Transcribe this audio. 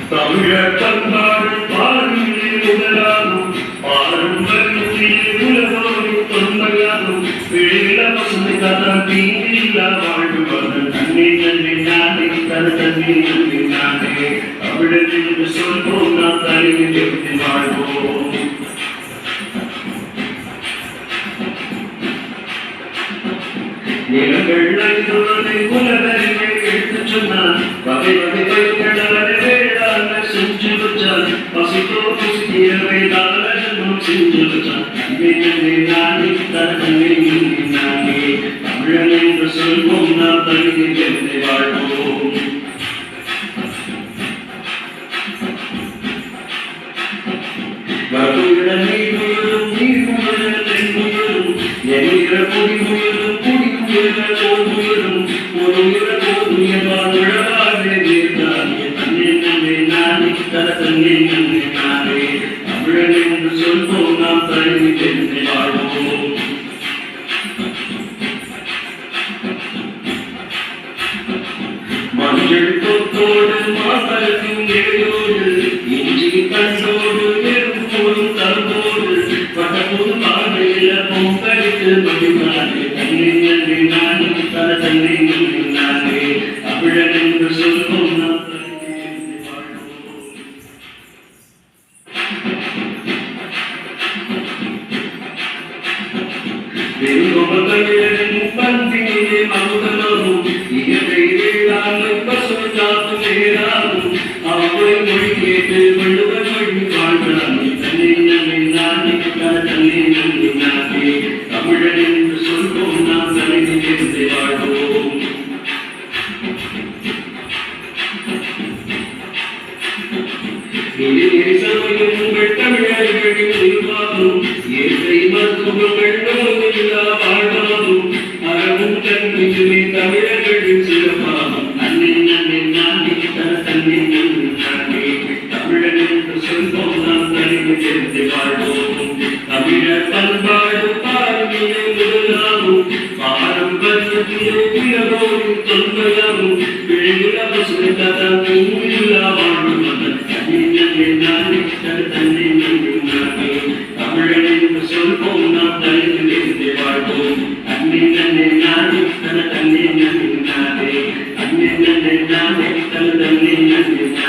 தமிழர் பண்பாடு பாருங்களே முதலாகும் பாரம்பரிய உலகோடு தொன்மையாகும் இளவசந்த கதம் தீங்கில்லா வாழ்வது தன்னை தன்னை நானே தன்னை நன்றி நானே தமிழர் என்று சொல்வோம் நாம் தலையில் எப்படி வாழ்வோம் நிலங்கள் ஐந்தோரை உலகறிவை எடுத்துச் சொன்னான் வகை வகை வைக்கடலை வேளாண் செஞ்சு வச்சான் பசித்தோ புசிக்கிறவை தாளனும் செஞ்சு வச்சான் தன்னை நானே தன்னை நானே தமிழன் என்று சொல்வோம் நாம் தனியில் எப்படி வாழ்வோம் வருடனை முயலும் நீர் முயலும் தென் முயலும் என்கிற பொடி முயலும் குடி முயலும் ஓர் முயலும் ஒரு முயல் உழவாக நீர்தானே தன்னை நன்மை நானே தன்னை நன்மை நானே தமிழன் என்று சொல்வோம் நாம் தனி தெரிந்து வாழ்வோம் மஞ்சள் கொத்தோடு மாசலும் ஏழோடு இஞ்சி கண்டோடு நெருப்போடும் தருவோடு பட்டபோது பாதையில பொங்கலிட்டு மகிழ்ந்தானே தன்னை நன்றி நானே தன்னை நன்றி நானே தமிழன் என்று சொல்வோம் நாம் தமிழரின் பந்தியிலே மகுதலும் இயற்கை வேளாண்மை பசுமை காப்பு நேராகும் அவரை மொழி கேட்டு வள்ளுவர் மொழி வாழ்ந்தானே தன்னை நன்மை நானே தன்னை நன்றி நானே தமிழன் என்று சொல்வோம் நாம் தலையில் இருந்து வாழ்வோம் சமயம் உங்கள் தமிழர்களின் நிர்வாகம் இயற்கை மருத்துவங்கள் நோயில்லா வாழ்வாகும் அறவும் கண்மையுமே தமிழர்களின் சிறப்பாகும் அன்னை நன்மை நானே தன்னை நன்றி நானே தமிழன் என்று சொல்வோம் நாம் தலையில் இருந்து வாழ்வோம் தமிழர் பண்பாடு பாரம்பரிய முதலாகும் பாரம்பரிய உலகோடு தொன்மையாகும் இளவசந்த கதம் தீங்கில்லா வாழ்வது தன்னை நானே தன்னை நன்றி நானே தமிழன் என்று சொல்வோம் நாம் தலையில் இருந்து வாழ்வோம் தன்னை நன்மை நானே தன்னை நன்றி நானே தன்னை நன்மை நானே தன்னை நன்றி நானே